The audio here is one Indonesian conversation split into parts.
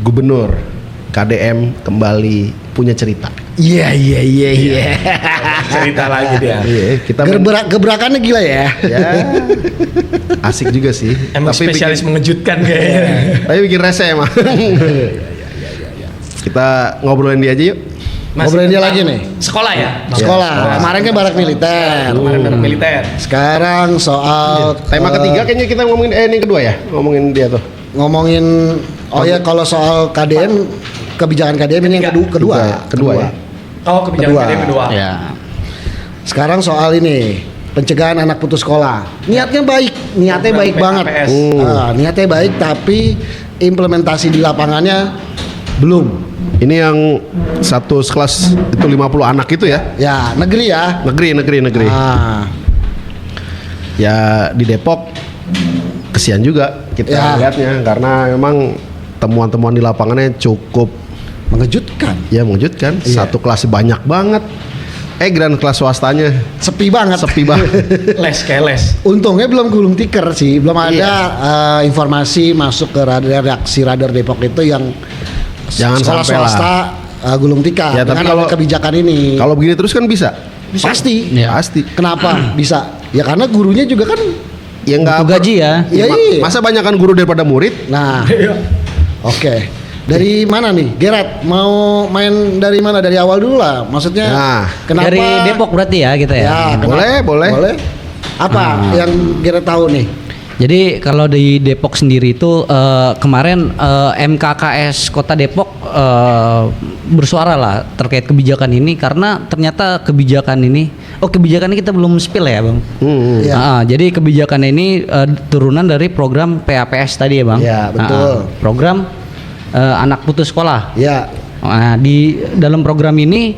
Gubernur KDM kembali punya cerita. Iya. Cerita lagi dia. Iya, kita Gebrakannya gila ya. ya asik juga sih. Emang spesialis mengejutkan kayaknya. Tapi bikin rese emang. Kita ngobrolin dia aja yuk. Ngobrolin dia lagi nih. Sekolah ya? Sekolah. Kemarin kan barak militer. Kemarin barak militer. Sekarang soal Tema ketiga kayaknya kita ngomongin ini yang kedua ya. Ngomongin dia tuh. ngomongin kalau soal KDM, kebijakan KDM ini yang kedua ya. Oh, kebijakan KDM kedua. Ya. Sekarang soal ini pencegahan anak putus sekolah. Niatnya baik banget. Niatnya baik tapi implementasi di lapangannya belum. Ini yang satu kelas itu 50 anak itu ya? Ya, negeri ya. Negeri. Ya di Depok kesian juga kita lihatnya karena memang temuan-temuan di lapangannya cukup mengejutkan. Ya mengejutkan. Satu kelas banyak banget. Grand kelas swastanya sepi banget. Les. Untungnya belum gulung tikar sih, belum ada informasi masuk ke redaksi Radar Depok itu yang jangan sekolah sampai swasta gulung tikar. Ya, tapi kalau kebijakan ini, kalau begini terus kan bisa. Pasti. Pasti. Kenapa bisa? Ya karena gurunya juga kan ya nggak gaji ya. Iya. Masa banyak kan guru daripada murid? Nah, oke. Dari mana nih, Gerard? Mau main dari mana? Dari awal dulu lah. Maksudnya, kenapa? Dari Depok berarti ya kita ya. Boleh. Apa yang Gerard tahu nih? Jadi kalau di Depok sendiri itu kemarin MKKS Kota Depok bersuara lah terkait kebijakan ini karena ternyata kebijakan ini kita belum spill ya Bang. Jadi kebijakan ini turunan dari program PAPS tadi ya Bang. Ya betul. Program anak putus sekolah. Ya. Nah, di dalam program ini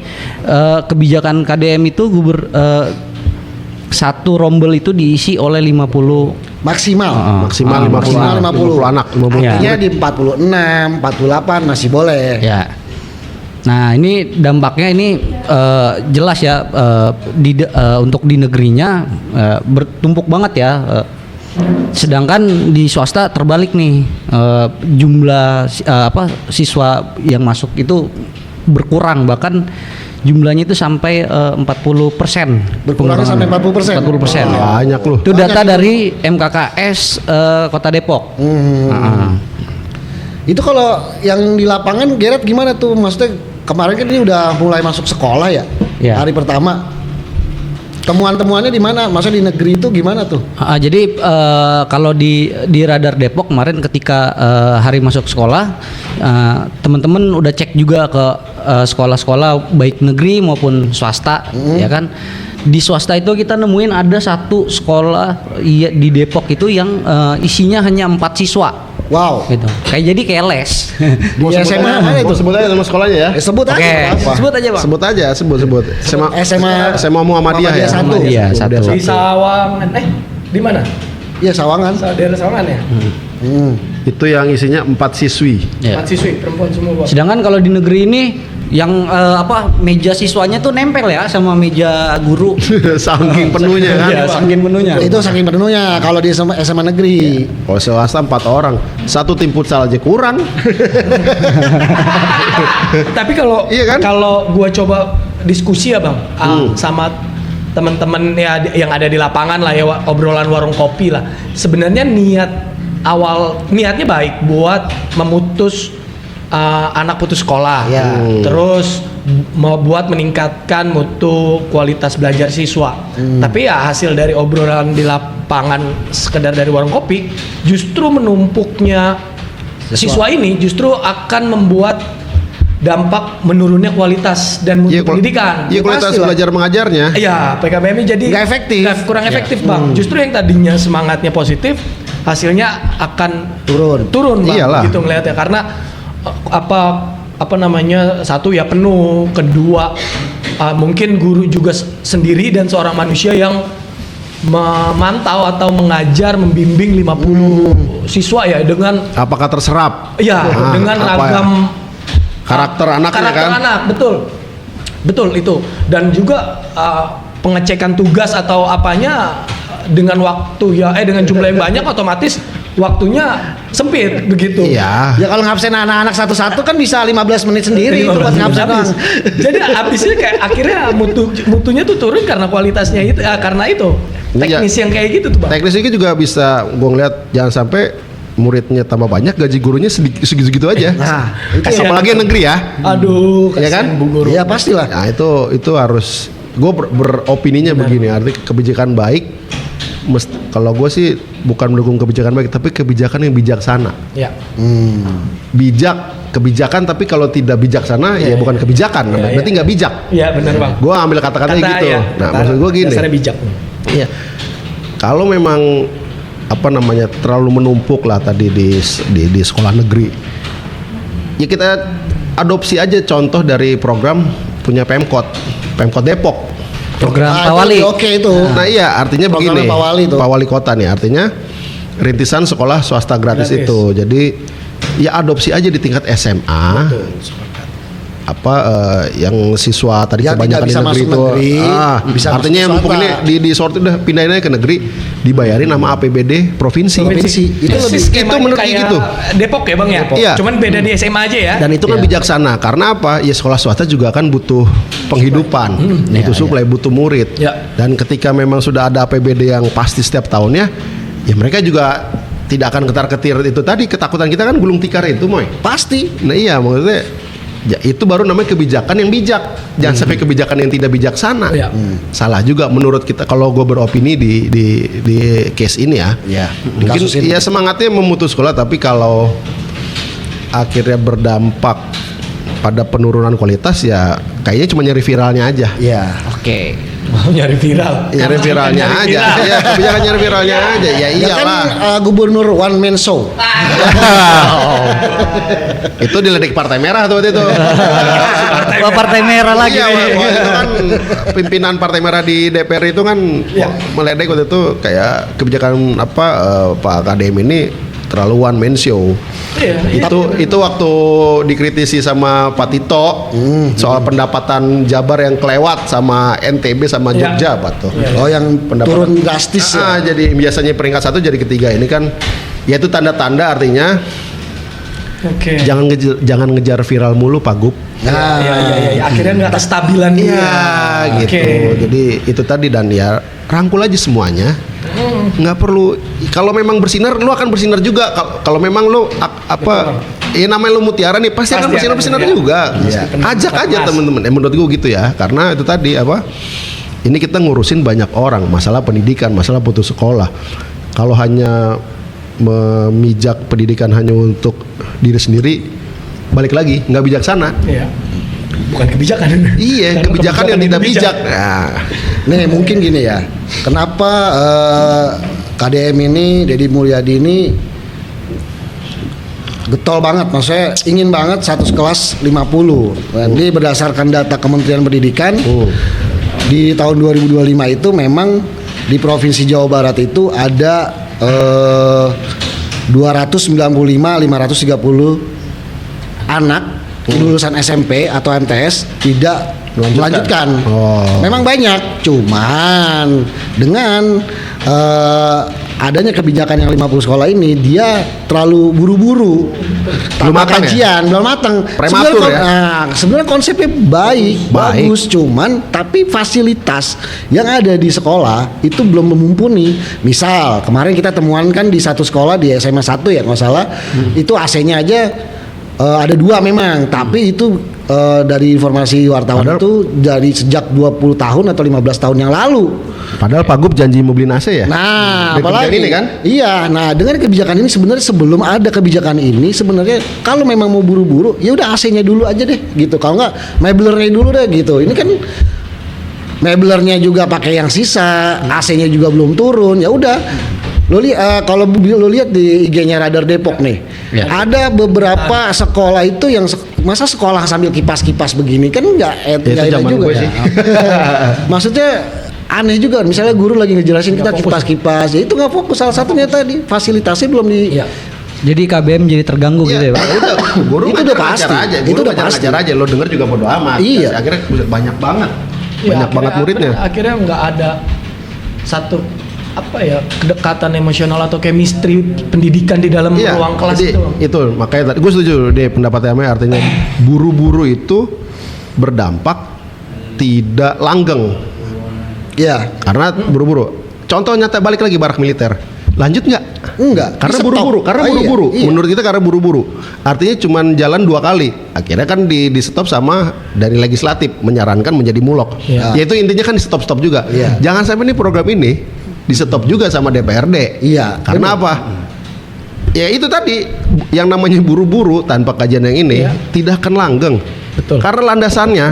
kebijakan KDM itu satu rombel itu diisi oleh 50 maksimal 50 anak. Artinya di 46, 48 masih boleh. Ya. Nah, ini dampaknya ini jelas ya untuk di negerinya bertumpuk banget ya. Sedangkan di swasta terbalik nih, jumlah siswa yang masuk itu berkurang, bahkan jumlahnya itu sampai 40%. Berkurang sampai 40%. 40%. Banyak loh. Itu data dari MKKS Kota Depok. Itu kalau yang di lapangan Gerard gimana tuh? Maksudnya kemarin kan ini udah mulai masuk sekolah ya? Hari pertama. Temuan-temuannya di mana? Maksudnya di negeri itu gimana tuh? Jadi kalau di Radar Depok kemarin ketika hari masuk sekolah, teman-teman udah cek juga ke sekolah-sekolah baik negeri maupun swasta, ya kan? Di swasta itu kita nemuin ada satu sekolah di Depok itu yang isinya hanya 4 siswa. Wow. Gitu. Kayak les. Mau sebut aja nama sekolahnya ya. Sebut aja. Sebut aja Bang. Sebut. SMA Muhammadiyah ya. Iya, satu. Di Sawangan. Di mana? Iya, Sawangan. Daerah Sawangan ya? Itu yang isinya 4 siswi. 4 siswi perempuan semua, Bang. Sedangkan kalau di negeri ini yang meja siswanya tuh nempel ya sama meja guru. Saking penuhnya kan. Iya, saking penuhnya. Itu saking penuhnya kalau di SMA negeri. Kalau swasta 4 orang, satu tim futsal aja kurang. Tapi kalau kalau gua coba diskusi ya Bang, sama teman-teman ya yang ada di lapangan lah ya, obrolan warung kopi lah. Sebenarnya niatnya baik buat memutus anak putus sekolah, terus buat meningkatkan mutu kualitas belajar siswa. Tapi ya hasil dari obrolan di lapangan sekedar dari warung kopi, justru menumpuknya siswa ini justru akan membuat dampak menurunnya kualitas dan mutu pendidikan. Iya, kualitas belajar mengajarnya. Iya, PKBM jadi nggak efektif, kurang efektif Bang. Justru yang tadinya semangatnya positif, hasilnya akan turun Bang. Iyalah. Gitu ngelihatnya karena apa namanya, satu ya penuh, kedua mungkin guru juga sendiri dan seorang manusia yang memantau atau mengajar membimbing 50 siswa ya dengan apakah terserap dengan ragam karakter anaknya kan? Anak betul itu, dan juga pengecekan tugas atau apanya dengan waktu dengan jumlah yang banyak, otomatis waktunya sempit begitu. Iya. Ya kalau ngabsen anak-anak satu-satu kan bisa 15 menit sendiri itu buat ngabsen Habis. doang. Jadi habisnya kayak akhirnya mutunya tuh turun karena kualitasnya itu, karena itu teknis yang kayak gitu tuh Bang. Teknis ini juga bisa gue ngeliat jangan sampai muridnya tambah banyak, gaji gurunya segitu aja. Nah, itu Kasihan. Apalagi yang negeri ya. Aduh, Iya kan? kasihan Bu Guru. Iya pastilah. Nah itu harus gue beropininya begini, arti kebijakan baik. Kalau gue sih bukan mendukung kebijakan baik, tapi kebijakan yang bijaksana. Ya. Kebijakan tapi kalau tidak bijaksana ya bukan kebijakan, berarti nggak bijak. Iya benar Bang. Gue ambil kata-katanya gitu. Ya, Nah maksud gue gini. Dasarnya bijak. Iya. Kalau memang terlalu menumpuk lah tadi di sekolah negeri, ya kita adopsi aja contoh dari program punya Pemkot Depok. Program Pak itu Wali. Oke itu. Nah iya artinya Programnya begini, Pak Wali tuh. Pak Wali Kota nih artinya rintisan sekolah swasta gratis Gratis. itu. Jadi ya adopsi aja di tingkat SMA. Yang siswa tadi Yang kebanyakan tidak bisa di negeri masuk itu, negeri, bisa artinya masuk mumpung ini swasta. di sortir udah pindahin aja ke negeri, dibayarin sama APBD provinsi. Itu lebih itu menurut kayak gitu. Depok ya Bang ya. Iya. Cuman beda di SMA aja ya. Dan itu kan bijaksana karena apa? Ya sekolah swasta juga kan butuh penghidupan, butuh suplai, butuh murid. Ya. Dan ketika memang sudah ada APBD yang pasti setiap tahunnya, ya mereka juga tidak akan ketar-ketir itu tadi, ketakutan kita kan gulung tikar itu, Moy. pasti. Nah iya maksudnya ya itu baru namanya kebijakan yang bijak. Jangan sampai kebijakan yang tidak bijaksana. Iya. Salah juga menurut kita kalau gue beropini di case ini ya. Iya. Mungkin Kasus ini. ya semangatnya memutus sekolah tapi kalau akhirnya berdampak pada penurunan kualitas ya kayaknya cuma nyari viralnya aja. Iya. Oke. Mau nyari viral. Nyari viralnya Nyari aja. viral. Ya kebijakan nyari viralnya aja. Ya Ya kan iyalah. gubernur one man show. Itu diledek Partai Merah tuh waktu itu. Wah, Partai Merah lagi. Iya, waktu itu kan pimpinan Partai Merah di DPR itu kan meledek waktu itu kayak kebijakan Pak KDM ini terlalu one man show. Iya. Itu waktu dikritisi sama Pak Tito soal pendapatan Jabar yang kelewat sama NTB sama Iya. Jogja apa tuh. Oh yang turun drastis ya. Jadi biasanya peringkat 1 jadi ketiga ini kan ya itu tanda-tanda artinya Oke. jangan ngejar viral mulu Pak Gup. Nah, Iya. Akhirnya nggak kestabilan dulu. Iya gitu. Oke. Jadi itu tadi dan ya rangkul aja semuanya. Nggak perlu kalau memang bersinar lu akan bersinar juga. Kalau memang lu ya namanya lu mutiara nih pasti akan Pasti bersinar akan, juga. Iya. Ajak aja Keras. teman-teman. Menurut gua gitu ya. Karena itu tadi ini kita ngurusin banyak orang, masalah pendidikan, masalah putus sekolah. Kalau hanya memijak pendidikan hanya untuk diri sendiri, balik lagi nggak bijaksana. Iya. Bukan kebijakan. Iya, Karena kebijakan yang tidak bijak. Nah, nih mungkin gini ya. Kenapa KDM ini Deddy Mulyadi ini getol banget, maksudnya ingin banget satu kelas 50. Ini berdasarkan data Kementerian Pendidikan di tahun 2025 itu memang di Provinsi Jawa Barat itu ada 295.530 anak lulusan SMP atau MTS tidak melanjutkan. Memang banyak, cuman dengan adanya kebijakan yang 50 sekolah ini dia terlalu buru-buru tanpa matang ya? kajian, belum matang. Prematur ya? Sebenarnya konsepnya baik, bagus, cuman tapi fasilitas yang ada di sekolah itu belum mumpuni. Misal kemarin kita temuan kan di satu sekolah di SMA 1 ya nggak salah, itu AC-nya aja ada 2 memang, tapi itu dari informasi wartawan itu dari sejak 20 tahun atau 15 tahun yang lalu. padahal Pak Gup janji mau beliin AC ya. Nah, Dari apalagi kebijakan ini kan? Iya, nah dengan kebijakan ini sebenarnya sebelum ada kebijakan ini sebenarnya kalau memang mau buru-buru ya udah AC-nya dulu aja deh gitu. Kalau enggak meblernya dulu deh gitu. Ini kan meblernya juga pakai yang sisa, AC-nya juga belum turun. Ya udah. Kalau lo lihat di IG-nya Radar Depok nih, ada beberapa sekolah itu yang masa sekolah sambil kipas-kipas begini kan nggak itu enak zaman juga gue ya. sih. Maksudnya aneh juga, misalnya guru lagi ngejelasin kita kipas-kipas, ya itu nggak fokus. Salah satunya tadi fasilitasnya belum di. Iya. Jadi KBM jadi terganggu gitu ya, Pak. Udah, guru Itu udah pasti. aja. Itu Guru udah ngajar pasti. aja. Lo denger juga bodo amat. Iya. Akhirnya banyak banget. Ya, Banyak banget muridnya. Akhirnya nggak ada satu apa ya, kedekatan emosional atau chemistry pendidikan di dalam ruang kelas jadi, itu. Bang. Itu makanya tadi gue setuju deh pendapatnya Ame, artinya buru-buru itu berdampak tidak langgeng. Iya. Karena buru-buru. Contoh nyata balik lagi barak militer. Lanjut nggak? Enggak. Karena Di-stop. buru-buru. Karena Oh, buru-buru. iya. Menurut kita karena buru-buru. Artinya cuma jalan 2 kali. Akhirnya kan di stop sama dari legislatif menyarankan menjadi mulok. Iya. Yaitu intinya kan di stop juga. Iya. Jangan sampai ini program ini di stop juga sama DPRD. Iya. Karena apa? Ya itu tadi yang namanya buru-buru tanpa kajian yang ini Iya. tidak akan langgeng. Betul. Karena landasannya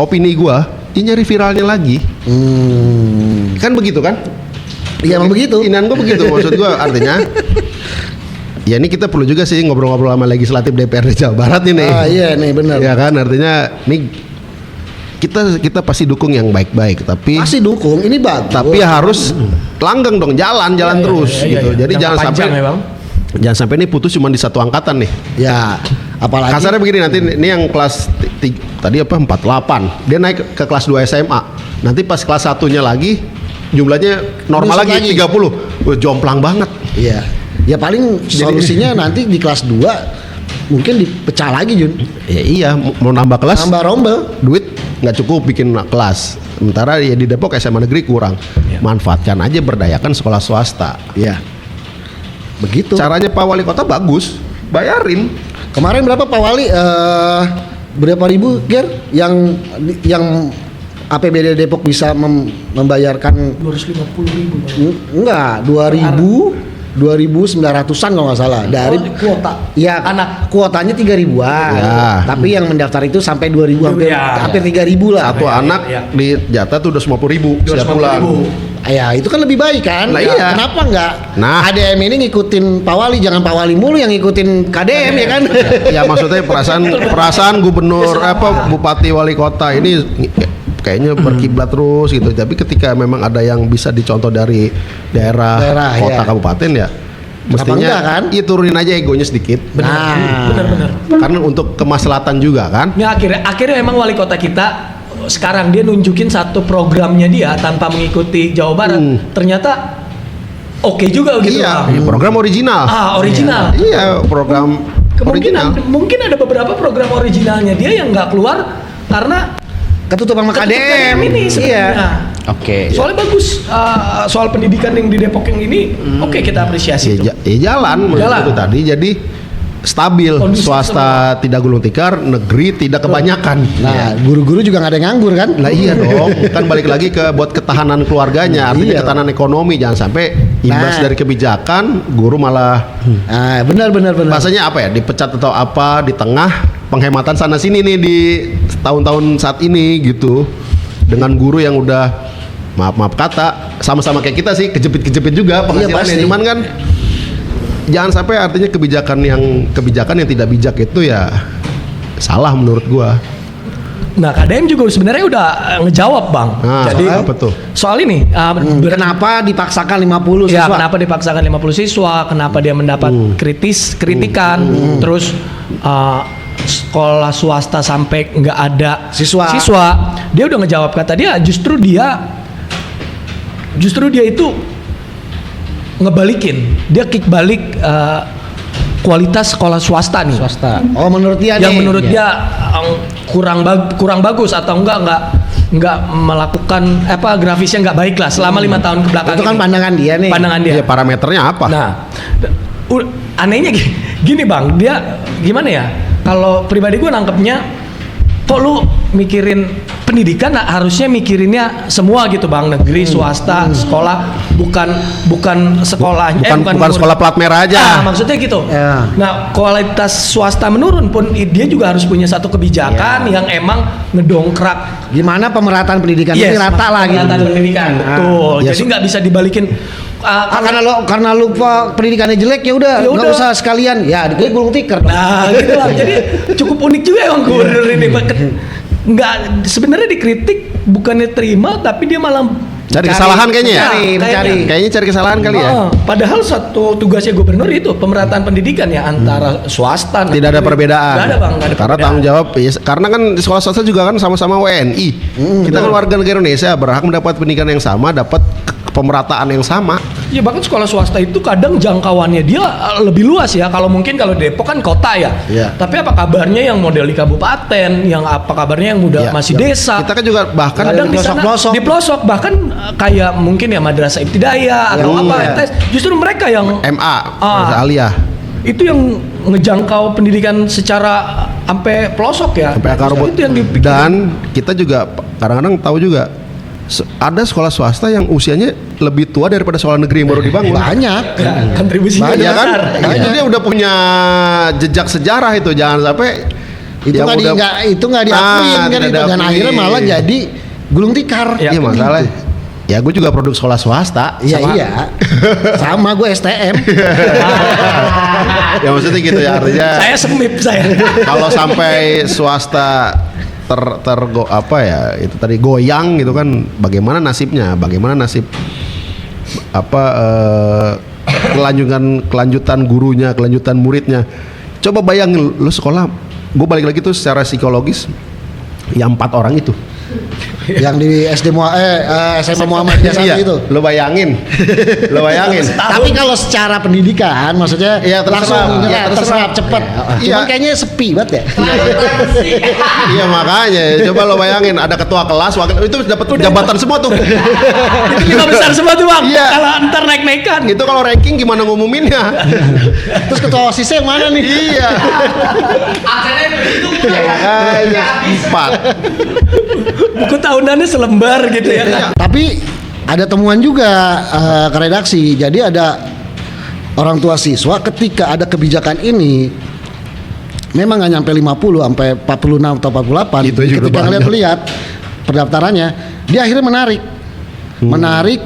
opini gua ini nyari viralnya lagi. Kan begitu kan? Iya emang begitu. Inan gua begitu maksud gua artinya. Ya ini kita perlu juga sih ngobrol-ngobrol sama legislatif DPRD Jawa Barat ini. Ah iya nih benar. Ya kan artinya nih kita pasti dukung yang baik-baik tapi Masih dukung, ini bagus. tapi harus langgeng dong, jalan Iya, terus iya, gitu. iya. Jadi Jangka jangan sampai panjang ya, Bang. jangan sampai ini putus cuma di satu angkatan nih. Ya, apalagi Kasarnya begini nanti ini yang kelas tadi apa 48, dia naik ke kelas 2 SMA. Nanti pas kelas 1-nya lagi jumlahnya normal Nyusut lagi lagi. 30. Wah, jomplang banget. Iya. Ya paling solusinya nanti di kelas 2 mungkin dipecah lagi Jun. Ya iya, mau nambah kelas Tambah rombel. duit nggak cukup bikin kelas. Sementara ya di Depok SMA negeri kurang. Manfaatkan aja berdayakan sekolah swasta. Iya. Begitu. Caranya Pak Wali Kota bagus, bayarin. Kemarin berapa Pak Wali? Berapa ribu Ger yang APBD Depok bisa membayarkan 250.000. enggak 2.900-an kalau nggak salah dari kuota. Ya Anak. kuotanya 3.000-an. Ya. Tapi yang mendaftar itu sampai 2.000 hampir, Ya. hampir 3.000 lah. Satu anak iya. di jatah tuh udah 50.000 setiap bulan. Ya itu kan lebih baik kan? Lah iya. Kenapa enggak? Nah. ADM ini ngikutin Pak Wali, jangan Pak Wali mulu yang ngikutin KDM ya kan? Ya maksudnya perasaan gubernur apa bupati wali kota ini kayaknya berkiblat terus gitu. Tapi ketika memang ada yang bisa dicontoh dari daerah kota iya. kabupaten ya mestinya enggak, kan? iya turunin aja egonya sedikit. Benar. Karena untuk kemaslahatan juga kan. Ya akhirnya emang wali kota kita sekarang dia nunjukin satu programnya dia tanpa mengikuti Jawa Barat. Ternyata oke juga gitu. Iya, Bang. program original. Original. Iya, program original. Mungkin ada beberapa program originalnya dia yang nggak keluar karena Ketutup sama ketutup KDM. ini sebenarnya. Iya. Oke. Soalnya bagus soal pendidikan yang di Depok yang ini, oke kita apresiasi itu. Jalan menurut Jalan. itu tadi jadi stabil, Kondusif swasta tidak gulung tikar, negeri tidak kebanyakan. Nah, guru-guru juga nggak ada yang nganggur kan? Lah iya dong, kan balik lagi ke buat ketahanan keluarganya, artinya Iya. ketahanan ekonomi, jangan sampai imbas Nah. dari kebijakan guru malah Nah, benar. bahasanya apa ya, dipecat atau apa di tengah penghematan sana sini nih di tahun-tahun saat ini gitu, dengan guru yang udah maaf kata sama-sama kayak kita sih kejepit juga penghasilannya, pasti. cuman kan jangan sampai artinya kebijakan yang tidak bijak itu ya salah menurut gua. Nah, KDM juga sebenarnya udah ngejawab, Bang. Nah, Jadi apa tuh? soal ini Kenapa dipaksakan 50 ya siswa? kenapa dipaksakan 50 siswa, kenapa dia mendapat kritikan, terus sekolah swasta sampai nggak ada Siswa. dia udah ngejawab, kata dia justru dia itu ngebalikin, dia kick balik kualitas sekolah swasta nih. Swasta. Oh, menurut dia Yang nih. menurut dia kurang bagus atau enggak melakukan grafisnya nggak baik lah selama 5 tahun kebelakang. Itu kan ini. pandangan dia nih. Pandangan dia. Ya parameternya apa? Nah, anehnya gini Bang, dia gimana ya? Kalau pribadi gue nangkepnya, kok lu mikirin pendidikan harusnya mikirinnya semua gitu Bang, negeri, swasta, sekolah, bukan sekolahnya, bukan sekolah plat merah aja. maksudnya gitu. Ya. Nah, kualitas swasta menurun pun dia juga harus punya satu kebijakan yang emang ngedongkrak. Gimana pemerataan pendidikan ini rata lah gitu. pemerataan pendidikan. Betul. Ya, Jadi nggak bisa dibalikin. Karena lu pendidikannya jelek ya udah Ya nggak udah. usah sekalian ya diklik gulung tikar. Nah, gitu lah. Jadi cukup unik juga ya Bang gubernur ini. Nggak, sebenarnya dikritik bukannya terima, tapi dia malah Cari kesalahan kayaknya ya? mencari. Kayaknya cari kesalahan kali ya? Padahal satu tugasnya gubernur itu pemerataan pendidikan ya antara swasta. Tidak ada negeri. perbedaan. Nggak ada Bang, nggak ada Karena perbedaan. tanggung jawab ya, karena kan di sekolah swasta juga kan sama-sama WNI. Kita kan warga negara Indonesia berhak mendapat pendidikan yang sama, dapat pemerataan yang sama. Ya bahkan sekolah swasta itu kadang jangkauannya dia lebih luas ya. Kalau mungkin kalau Depok kan kota ya. Iya. Tapi apa kabarnya yang model di kabupaten, yang apa kabarnya yang Iya, masih desa. Kita kan juga bahkan Kadang di di sana pelosok-pelosok. di pelosok bahkan kayak mungkin ya madrasah ibtidaiyah atau apa iya. MTS, justru mereka yang MA, Ah. aliyah. itu yang ngejangkau pendidikan secara sampai pelosok ya. Sampai akar rumput. Itu yang dipikir. Dan kita juga kadang-kadang tahu juga ada sekolah swasta yang usianya lebih tua daripada sekolah negeri yang baru dibangun. Banyak. Ya, kontribusinya Iya kan? besar. Itu dia udah punya jejak sejarah itu, jangan sampai Itu yang nggak udah- diakuin kan tidak itu, dan diakuin. akhirnya malah jadi gulung tikar. Ya, Iya masalah. Ya gue juga produk sekolah swasta. Iya sama- iya. Sama gue STM. Ya maksudnya gitu ya, artinya Saya semip saya. kalau sampai swasta apa ya itu tadi goyang gitu kan, bagaimana nasibnya, bagaimana nasib apa kelanjutan gurunya, kelanjutan muridnya. Coba bayangin lu sekolah, gue balik lagi tuh secara psikologis yang 4 orang itu. Yang di SMA Muhammadiyah Iya, itu. lu bayangin. Tapi kalau secara pendidikan maksudnya Iya, terserap. langsung Iya, terserap. terserap cepet. Iya. Cuman kayaknya sepi banget ya. Iya makanya, coba lo bayangin ada ketua kelas, wakil itu dapat jabatan semua tuh. Itu 5 besar semua tuh bang. Iya. Kalau ntar naik-naikan. Itu kalau ranking gimana ngumuminnya? Terus ketua OSIS yang mana nih? Iya. Makanya 4. Buku tahunannya selembar gitu ya kan. Tapi ada temuan juga ke redaksi. Jadi ada orang tua siswa ketika ada kebijakan ini memang nggak nyampe 50 sampai 46 atau 48. Itu juga ketika banyak. lihat pendaftarannya, dia akhirnya menarik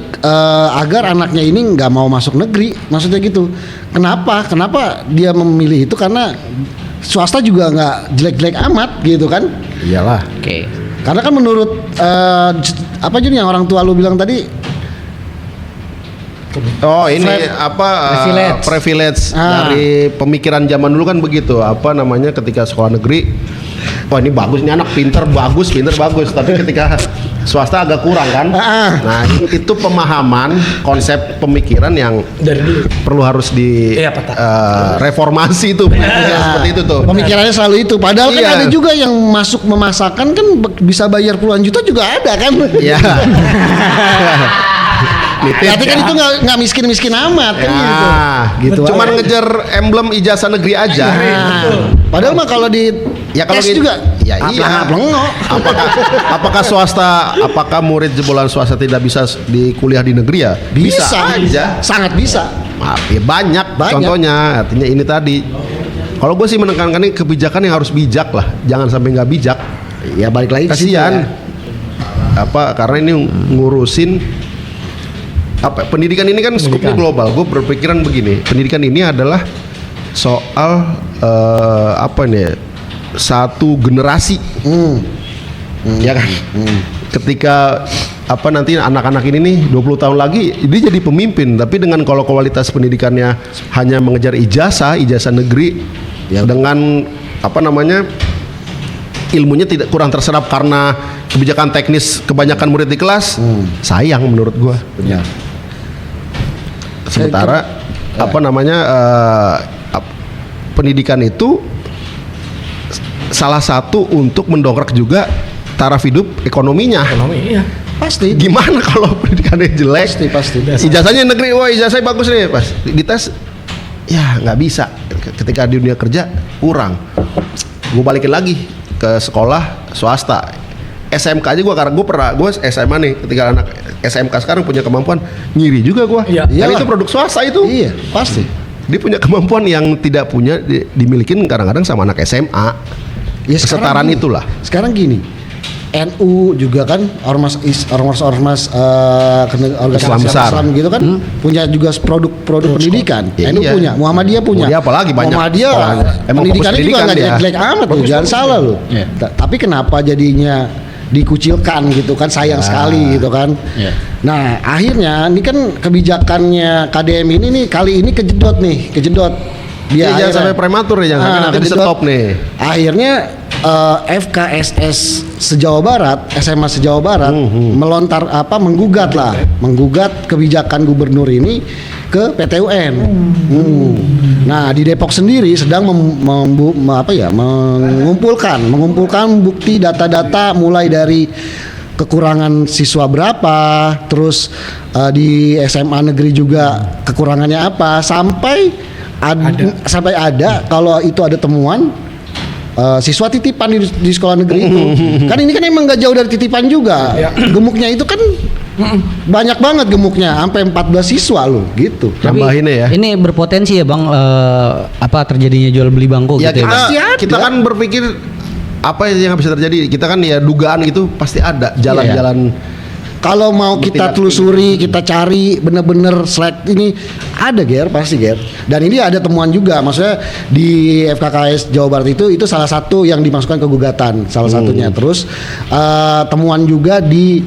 agar anaknya ini nggak mau masuk negeri. Maksudnya gitu. Kenapa dia memilih itu? Karena swasta juga nggak jelek-jelek amat gitu kan. Iyalah. Oke. Karena kan menurut apa jadi yang orang tua lu bilang tadi, Oh ini Privilege. privilege dari pemikiran zaman dulu kan begitu. Apa namanya ketika sekolah negeri, wah ini bagus, ini anak pinter bagus. Tapi ketika swasta agak kurang kan. Nah itu pemahaman konsep pemikiran yang Dari dulu. perlu harus di Iya, Pak. reformasi itu seperti itu tuh. pemikirannya selalu itu. Padahal Iya. kan ada juga yang masuk memasakkan kan bisa bayar puluhan juta juga ada kan. Iya. Nitip. Berarti kan itu nggak miskin amat kan gitu. Gitu Cuman aja. ngejar emblem ijazah negeri aja. Padahal mah kalau di Kalau tes gitu, juga ya iya. apleng-aplengok. Apakah swasta, apakah murid jebolan swasta tidak bisa di kuliah di negeri ya? Bisa aja. Sangat bisa. Maaf, ya banyak. Contohnya, artinya ini tadi. Kalau gue sih menekankan ini kebijakan yang harus bijak lah, jangan sampai nggak bijak. Ya balik lagi ke situ Kasihan. ya. Karena ini ngurusin pendidikan ini kan skupnya global. Gue berpikiran begini, pendidikan ini adalah soal satu generasi, ya kan? Ketika nanti anak-anak ini nih 20 tahun lagi dia jadi pemimpin, tapi dengan kalau kualitas pendidikannya hanya mengejar ijazah negeri, dengan ilmunya tidak kurang terserap karena kebijakan teknis kebanyakan murid di kelas, sayang menurut gua. Benar. Sementara pendidikan itu salah satu untuk mendongkrak juga taraf hidup ekonominya. Ekonomi iya. Pasti. Gimana kalau pendidikannya jelek? Pasti. Ijazahnya negeri, wah ijazahnya bagus nih, pas dites ya nggak bisa. Ketika di dunia kerja kurang. Gue balikin lagi ke sekolah swasta. SMK aja gue SMA nih, ketika anak SMK sekarang punya kemampuan, ngiri juga gue. Iya. Dan itu produk swasta itu. Iya, pasti. Dia punya kemampuan yang tidak punya dimilikin kadang-kadang sama anak SMA. Ya, kesetaraan gini, itulah. Sekarang gini, NU juga kan ormas organisasi Islam besar. Islam gitu kan punya juga produk pendidikan. Ya, NU iya. punya, Muhammadiyah punya. Muhammadiyah apalagi banyak Muhammadiyah sekolahnya. Emang fokus pendidikannya juga pendidikan nggak dia. jelek-jelek amat loh, jangan salah loh. Iya. Tapi kenapa jadinya dikucilkan gitu kan, sayang sekali gitu kan. Iya. Nah akhirnya ini kan kebijakannya KDM ini nih kali ini kejedot. Iya, jangan sampai prematur ya, jangan sampai nanti di kejedot. stop nih. Akhirnya FKSS se-Jawa Barat, SMA se-Jawa Barat menggugat kebijakan gubernur ini ke PT UN. Nah, di Depok sendiri sedang mengumpulkan bukti data-data mulai dari kekurangan siswa berapa, terus di SMA negeri juga kekurangannya apa, sampai ada kalau itu ada temuan siswa titipan di sekolah negeri itu. Kan ini kan emang gak jauh dari titipan juga. Gemuknya itu kan banyak banget gemuknya, sampai 14 siswa loh gitu. Nambahin ya. Ini berpotensi ya Bang, terjadinya jual beli bangku Ya gitu ya. kita kan berpikir apa yang bisa terjadi. Kita kan ya dugaan gitu pasti ada jalan-jalan. Kalau mau kita telusuri, kita cari bener-bener select ini ada pasti Dan ini ada temuan juga, maksudnya di FKKS Jawa Barat itu salah satu yang dimasukkan ke gugatan, salah satunya. Terus temuan juga di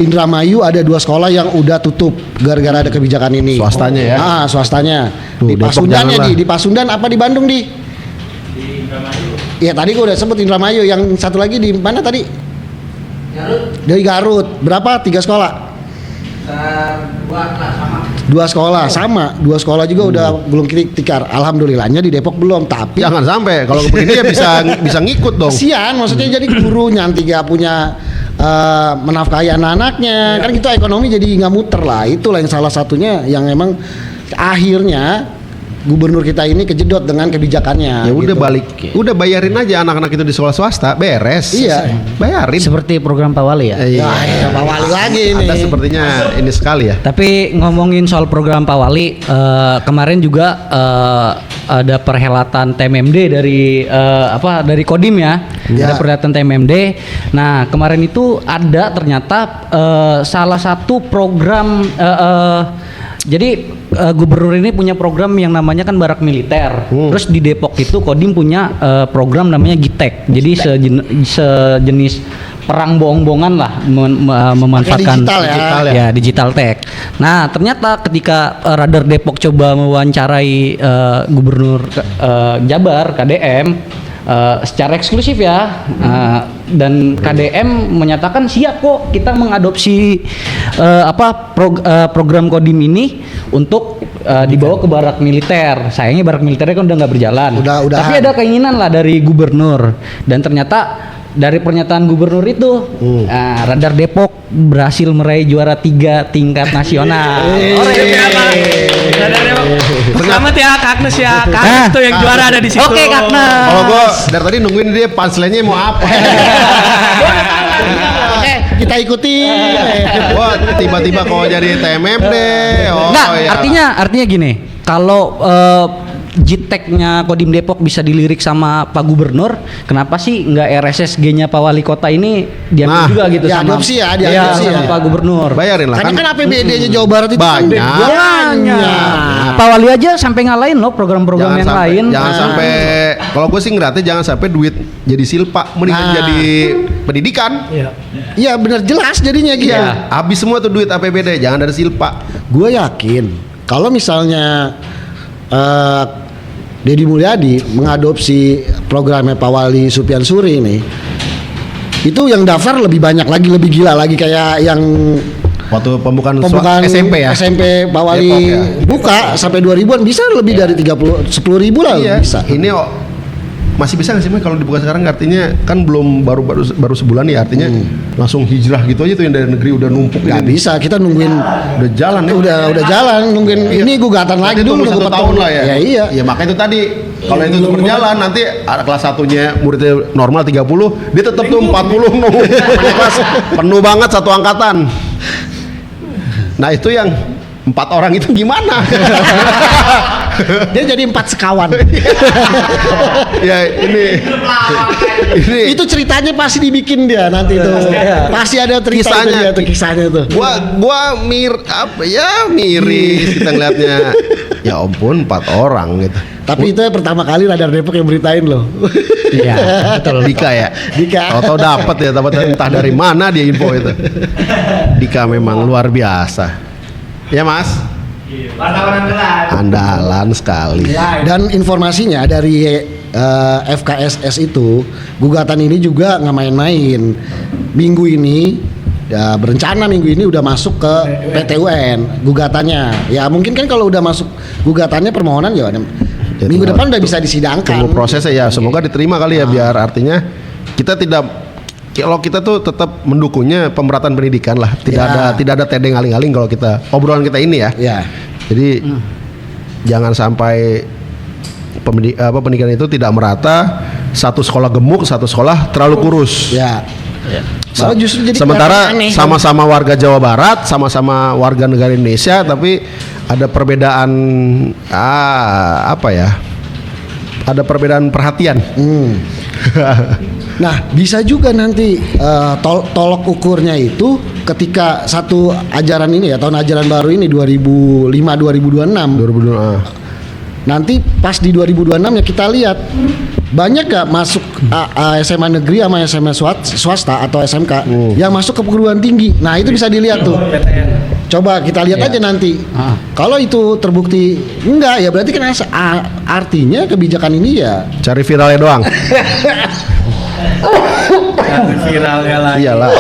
Indramayu ada 2 sekolah yang udah tutup gara-gara ada kebijakan ini. Swastanya ya? Swastanya. Tuh, Di Pasundan Depok di Pasundan apa di Bandung Di Indramayu. Ya tadi gua udah sebut Indramayu, yang satu lagi di mana tadi? Dari Garut. Berapa? 3 sekolah? 2 sekolah sama. 2 sekolah juga udah belum tikar. Alhamdulillahnya di Depok belum, tapi Jangan sampai kalau begini ya bisa ngikut dong. kasihan, maksudnya jadi guru nanti gak punya menafkahi anak-anaknya. Kan gitu ekonomi jadi nggak muter lah. Itulah yang salah satunya yang emang akhirnya gubernur kita ini kejedot dengan kebijakannya. Ya udah gitu. udah bayarin aja anak-anak itu di sekolah swasta, beres. Iya. Bayarin. Seperti program Pak Wali ya. Iya. Pak Wali lagi ini. Ada sepertinya ini sekali ya. Tapi ngomongin soal program Pak Wali, kemarin juga ada perhelatan TMMD dari Kodim ya. Ada perhelatan TMMD. Nah, kemarin itu ada ternyata salah satu program jadi gubernur ini punya program yang namanya kan barak militer. Terus di Depok itu Kodim punya program namanya GITEK. Jadi sejenis perang bohong-bohongan lah, memanfaatkan digital tech. Nah, ternyata ketika Radar Depok coba mewawancarai gubernur Jabar KDM secara eksklusif ya, dan KDM menyatakan siap kok kita mengadopsi program Kodim ini untuk dibawa ke barak militer. Sayangnya barak militernya kan udah nggak berjalan. Tapi ada keinginan lah dari gubernur, dan ternyata dari pernyataan gubernur itu Radar Depok berhasil meraih juara 3 tingkat nasional. Selamat ya Kak Agnes ya. Kak Agnes tuh yang juara ada di situ. Oke, Kak Agnes. Kalau gue dari tadi nungguin dia punchline-nya mau apa. Kita ikuti. Wah, tiba-tiba kok jadi TMMD. Nggak, artinya gini. Kalau JITEK-nya Kodim Depok bisa dilirik sama Pak Gubernur, kenapa sih nggak RSSG-nya Pak Wali Kota ini diambil juga gitu sama Pak Gubernur? Bayarin lah. Karena kan APBD-nya Jawa Barat itu banyak. Pak Wali aja sampai ngalahin loh program-program yang lain. Jangan sampai, kalau gue sih ngeliatnya jangan sampai duit jadi silpa, mendingan jadi pendidikan. Iya benar, jelas jadinya gitu. Habis semua tuh duit APBD, jangan dari silpa. Gue yakin kalau misalnya Deddy Mulyadi mengadopsi programnya Pak Wali Supian Suri ini, itu yang daftar lebih banyak lagi, lebih gila lagi, kayak yang waktu pembukaan SMP ya, SMP Pak Wali Depok, ya. Buka sampai 2000-an bisa lebih dari 10.000 lah bisa. Ini masih bisa nggak sih kalau dibuka sekarang? Artinya kan belum baru sebulan ya, artinya langsung hijrah gitu aja tuh yang dari negeri udah numpuk. Nggak bisa, kita nungguin udah jalan ya. Udah jalan nungguin ini gugatan lagi dulu, nunggu 1 tahun lah ya. Iya. Ya makanya itu tadi kalau itu berjalan nanti kelas 1-nya muridnya normal 30, dia tetap tuh 40 nunggu. Kelas penuh banget satu angkatan. Nah itu yang 4 orang itu gimana? Dia jadi 4 sekawan. Ya ini itu ceritanya pasti dibikin dia nanti itu. Pasti ada ceritanya kisahnya tuh. Gua miris kita ngeliatnya. Ya ampun 4 orang gitu. Tapi itu pertama kali Radar Depok yang beritain loh. Iya, betul. Dika ya. Tahu dapat ya, entah dari mana dia info itu. Dika memang luar biasa. Ya Mas. Wartawan andalan. Andalan sekali. Dan informasinya dari FKSS itu gugatan ini juga nggak main-main. Minggu ini ya berencana minggu ini udah masuk ke PT UN gugatannya. Ya mungkin kan kalau udah masuk gugatannya permohonan ya minggu depan udah bisa disidangkan. Tunggu prosesnya ya, semoga diterima kali ya, biar artinya kita tidak, kalau kita tuh tetap mendukungnya pemerataan pendidikan lah, tidak ada tedeng aling-aling kalau kita obrolan kita ini ya. Ya. Jadi jangan sampai pendidikan itu tidak merata, satu sekolah gemuk, satu sekolah terlalu kurus. Ya. Malah justru jadi sementara aneh. sama-sama warga Jawa Barat, sama-sama warga negara Indonesia, tapi ada perbedaan apa ya? Ada perbedaan perhatian. Nah, bisa juga nanti tolok ukurnya itu ketika satu ajaran ini ya, tahun ajaran baru ini 2005-2026. Nanti pas di 2026 ya kita lihat banyak gak masuk SMA negeri sama SMA swasta atau SMK yang masuk ke perguruan tinggi. Nah, itu bisa dilihat tuh. Coba kita lihat aja nanti. Kalau itu terbukti enggak, ya berarti kan artinya kebijakan ini ya Cari viralnya doang. Cari viralnya lagi. Iyalah.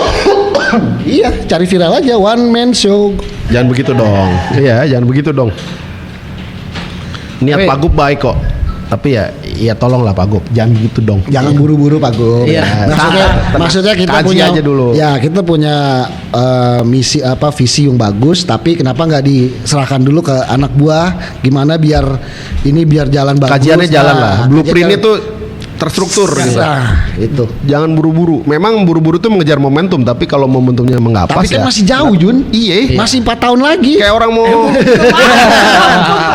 iya, cari viral aja, one man show. Jangan begitu dong. Iya, jangan begitu dong. Niat Pak Gub baik kok. Tapi ya tolonglah Pak Gub, jangan gitu dong. Jangan buru-buru Pak Gub. Iya. Maksudnya kita Kaji punya aja dulu. Ya, kita punya visi yang bagus, tapi kenapa nggak diserahkan dulu ke anak buah, gimana biar jalan bagus. Kajiannya jalan lah. Blueprint kajiannya itu terstruktur gitu. Nah, itu. Jangan buru-buru. Memang buru-buru tuh mengejar momentum, tapi kalau momentumnya mengapas Tapi kan ya. masih jauh, Jun. Iya. Masih 4 tahun lagi. Kayak orang mau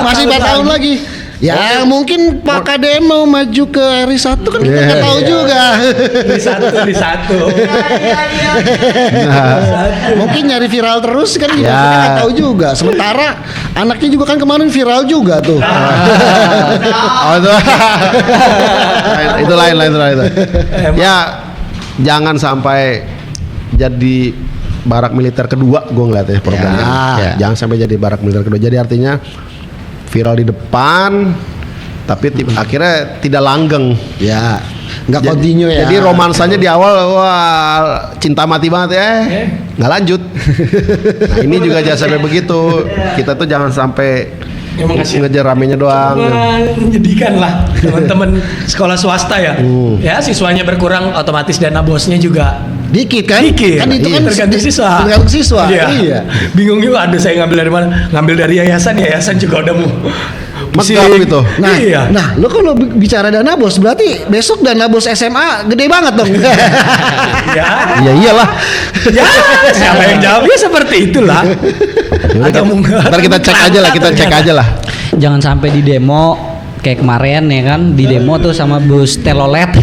Masih 4 tahun lagi. Ya mungkin Pak KDM mau maju ke RI 1 kan kita nggak tahu juga. Di satu. Mungkin nyari viral terus kan kita Ya. nggak tahu juga. Sementara anaknya juga kan kemarin viral juga tuh. Oh itu lain. Ya jangan sampai jadi barak militer kedua, gue ngeliatnya programnya. Ya. Jangan sampai jadi barak militer kedua. Jadi artinya viral di depan, tapi akhirnya tidak langgeng. Ya, nggak continue ya. Jadi romansanya di awal wah cinta mati banget ya, nggak lanjut. Nah ini juga jangan sampai begitu. Kita tuh jangan sampai ngejar ramenya doang. Menyedihkan lah teman-teman sekolah swasta ya. Ya siswanya berkurang, otomatis dana bosnya juga Dikit kan? dikit. Kan itu kan tergantung siswa. Tergantung siswa. Iya. Iya. Bingung juga. Aduh, saya ngambil dari mana? Ngambil dari yayasan. Yayasan juga udah mau Megap gitu. Nah, Iya. nah, lo kalau bicara dana bos, berarti besok dana bos SMA gede banget dong. Ya, Ya iyalah. ya siapa yang jawabnya seperti itulah. Agak Ntar kita cek aja lah, Jangan sampai di demo kayak kemarin ya kan, di demo tuh sama bus telolet.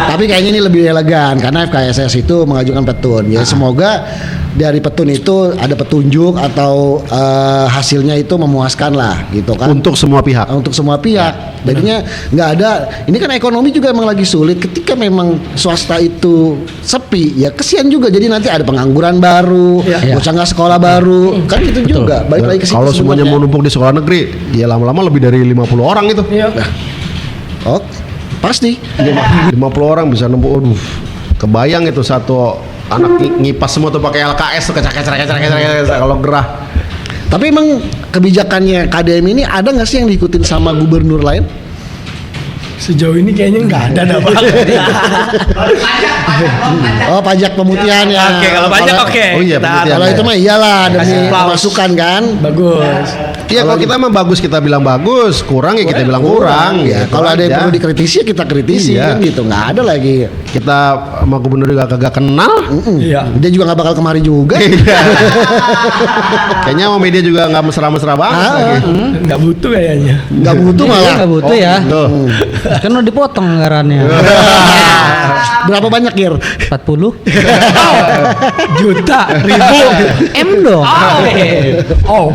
Tapi kayaknya ini lebih elegan karena FKSS itu mengajukan petun. Ya semoga dari petun itu ada petunjuk atau hasilnya itu memuaskan lah gitu kan. Untuk semua pihak. Untuk semua pihak. Jadinya nggak ada. Ini kan ekonomi juga emang lagi sulit. Ketika memang swasta itu sepi, ya kesian juga. Jadi nanti ada pengangguran baru, bocah nggak sekolah baru, kan itu juga. Balik lagi ke situ Kalau semuanya mau sebenarnya. numpuk di sekolah negeri, ya lama-lama lebih dari 50 orang itu. Iya. Oh, pasti. 50 orang bisa numpuk. Aduh, kebayang itu satu anak ngipas semua tuh pakai LKS tuh kecak kalau gerah. Tapi emang kebijakannya KDM ini ada nggak sih yang diikutin sama gubernur lain? Sejauh ini kayaknya nggak ada dah, Bang. Oh, pajak pemutihan ya. Oke, kalau pajak oke. Oh iya, Kita- pemutihan. Kalau itu mah iyalah demi Kasih aplaus. masukan kan. Bagus. Iya kalau kita mah bagus kita bilang bagus, kurang ya kita bilang kurang. Ya, gitu kalau ada yang aja. perlu dikritisi ya kita kritisi Iya. kan gitu. Nggak ada lagi. Kita sama gubernur juga kagak kenal. Iya. Dia juga nggak bakal kemari juga. Kayaknya sama media juga nggak mesra-mesra banget lagi. Nggak butuh kayaknya. Nggak butuh malah. Nggak butuh ya. Tuh. Kan udah dipotong anggarannya. Berapa banyak Gir? 40 Juta, ribu. M dong. Oh.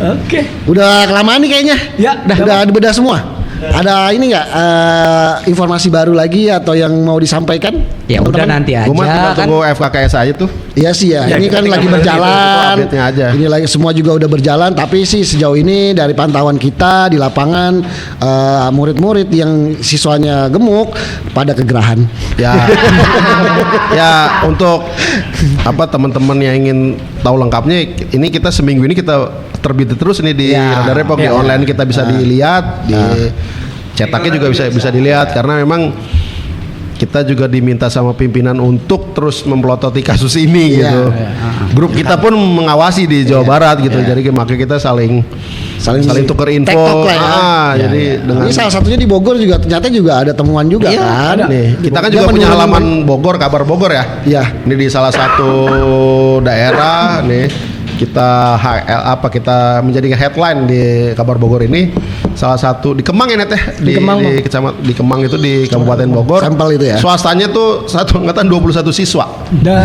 Oke. Udah kelamaan nih kayaknya. Ya, Udah bedah semua. Ada ini nggak informasi baru lagi atau yang mau disampaikan? Ya udah teman-teman? nanti aja Gue mah tinggal kan. tunggu FKKS aja tuh. Iya sih ya, Ya, ini kita kan tinggal lagi meneliti, berjalan. itu update-nya aja. Ini lagi semua juga udah berjalan, tapi sih sejauh ini dari pantauan kita di lapangan murid-murid yang siswanya gemuk pada kegerahan. Ya, ya untuk apa teman-teman yang ingin tahu lengkapnya, ini kita seminggu ini kita terbit terus nih di Ya. Radar Depok di Ya. online kita bisa dilihat, di cetaknya juga bisa dilihat karena memang kita juga diminta sama pimpinan untuk terus memplototi kasus ini Iya. gitu. Grup kita pun mengawasi di Jawa Barat gitu. Jadi makanya kita saling tukar info. tektok lah ya. Jadi dengan Ini salah satunya di Bogor juga ternyata juga ada temuan juga Iya, kan. ada. nih, kita kan Dia juga punya menurun- halaman Bogor, kabar Bogor ya. Iya. Ini di salah satu daerah nih kita kita menjadi headline di kabar Bogor ini salah satu di Kemang ya Net ya Di Kemang, Bang. di Kemang itu di Kabupaten Bogor. Sampel itu ya? Swastanya tuh satu angkatan 21 siswa.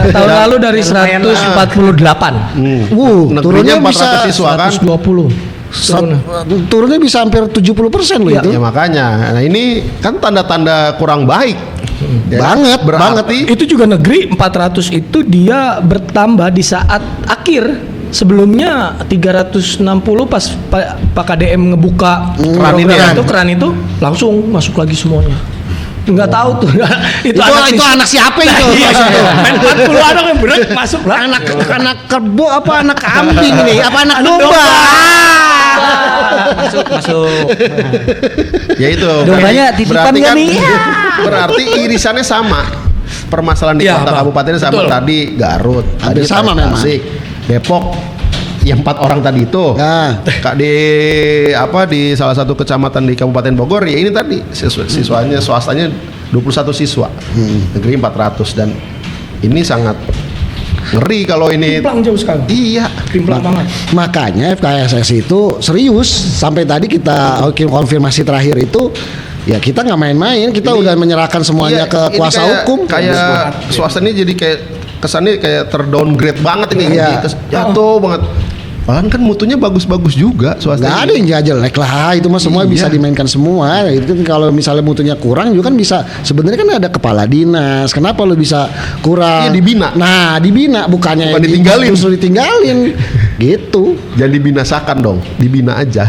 Tahun lalu dari 148. Negerinya turunnya 400 siswa kan. 120. Turunnya bisa hampir 70% loh itu. Ya makanya. Nah, ini kan tanda-tanda kurang baik. Ya, Banget, berarti Itu juga negeri 400 itu dia bertambah di saat akhir. Sebelumnya 360 pas Pak KDM ngebuka keran itu langsung masuk lagi semuanya. Enggak tahu tuh. Itu anak siapa itu? Iya, main 40 anak yang berat masuk lah. Anak kerbau apa anak kambing ini? Apa anak domba? Masuk. ya itu. Dombanya titipan Berarti nggak kan nih? berarti irisannya sama. Permasalahan di Iya, kota Bang. kabupatennya sama Betul. tadi Garut, Hampir tadi sama memang. Tasik, Depok. Yang 4 orang tadi itu. Nah. Kak di salah satu kecamatan di Kabupaten Bogor ya ini tadi siswanya swastanya 21 siswa. Negeri 400 dan ini sangat ngeri kalau ini. Kimplang jauh sekali. Iya. Kimplang banget. Makanya FKSS itu serius. Sampai tadi kita konfirmasi terakhir itu ya kita nggak main-main. Kita Ini- udah menyerahkan semuanya Iya, ke ini kuasa hukum. Kayak swasta ini jadi kayak kesannya kayak terdowngrade banget ini. Iya. Jatuh banget. Bahkan kan mutunya bagus-bagus juga swasta. Nggak ada ini. yang jelek lah, itu mah semua Iya. bisa dimainkan semua. Itu kan kalau misalnya mutunya kurang juga kan bisa. Sebenarnya kan ada kepala dinas. Kenapa lu bisa kurang? Iya, dibina. Nah, dibina bukannya Bukan ditinggalin. Justru ditinggalin. Gitu. Jangan dibinasakan dong, dibina aja.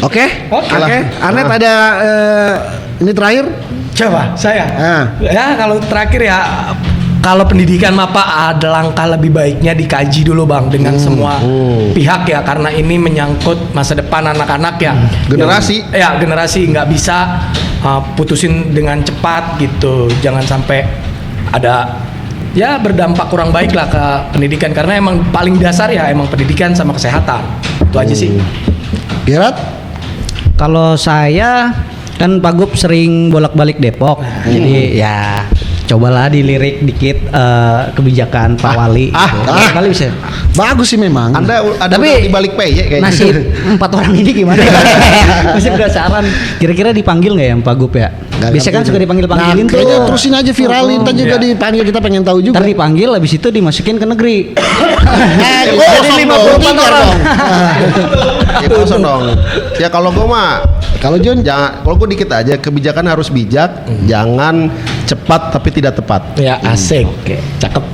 Oke. Oke. Anet ada ini terakhir? Coba saya. Ah. Ya kalau terakhir ya kalau pendidikan mah Pak ada langkah lebih baiknya dikaji dulu Bang dengan semua pihak ya karena ini menyangkut masa depan anak-anak ya. Generasi. Ya generasi nggak bisa putusin dengan cepat gitu. Jangan sampai ada ya berdampak kurang baik lah ke pendidikan karena emang paling dasar ya emang pendidikan sama kesehatan. Itu aja sih. Pirat? Kalau saya kan Pak Gup sering bolak-balik Depok, jadi ya cobalah dilirik dikit kebijakan Pak Wali. Kali bisa. Bagus sih memang. Anda ada Tapi di balik PY kayaknya. Nasib 4 orang ini gimana? Masih penasaran. Kira-kira dipanggil nggak ya Pak Gup ya? Nggak Biasanya kan ngerti suka tuh. dipanggil-panggilin Nah, tuh. kayaknya terusin aja viralin. Ntar juga dipanggil, kita pengen tahu juga. Ntar dipanggil, habis itu dimasukin ke negeri. Jadi 53 dong. Ya kosong dong. Ya kalau gue mah Kalau John, kalau gue dikit aja kebijakan harus bijak, jangan cepat tapi tidak tepat. Ya asik. Oke. Cakep.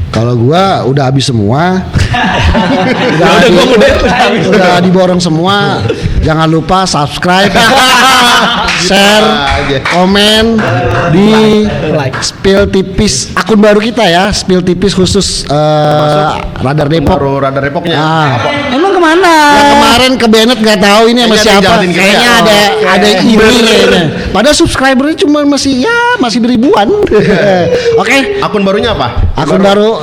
kalau gua udah habis semua. udah diborong semua. Jangan lupa subscribe, share, komen di Spill Tipis akun baru kita ya, Spill Tipis khusus Radar Depok. Baru Radar Depoknya. Emang kemana? Ya, kemarin ke Bennett nggak tahu ini sama Kayaknya ada yang siapa. jalanin kerja. Kayaknya ada iri kayaknya. Padahal subscribernya cuma masih ribuan. Oke. Akun barunya apa? Akun baru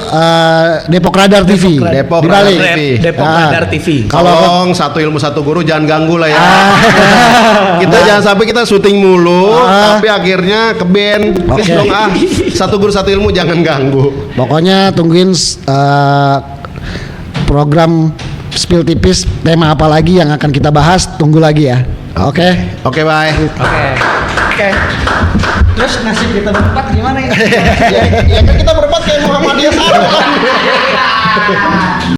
Depok Radar TV. Depok Dibalik. Radar TV. Depok Ah. Radar TV. Tolong satu ilmu satu guru jangan ganggu lah ya. Kita jangan sampai kita syuting mulu tapi akhirnya ke band. Please Oke. dong satu guru satu ilmu jangan ganggu. Pokoknya tungguin program Spill Tipis, tema apa lagi yang akan kita bahas, tunggu lagi ya. Oke. Oke, bye. Oke. Terus nasib kita berempat gimana ya? Ya kan kita berempat kayak Muhammadiyah sama.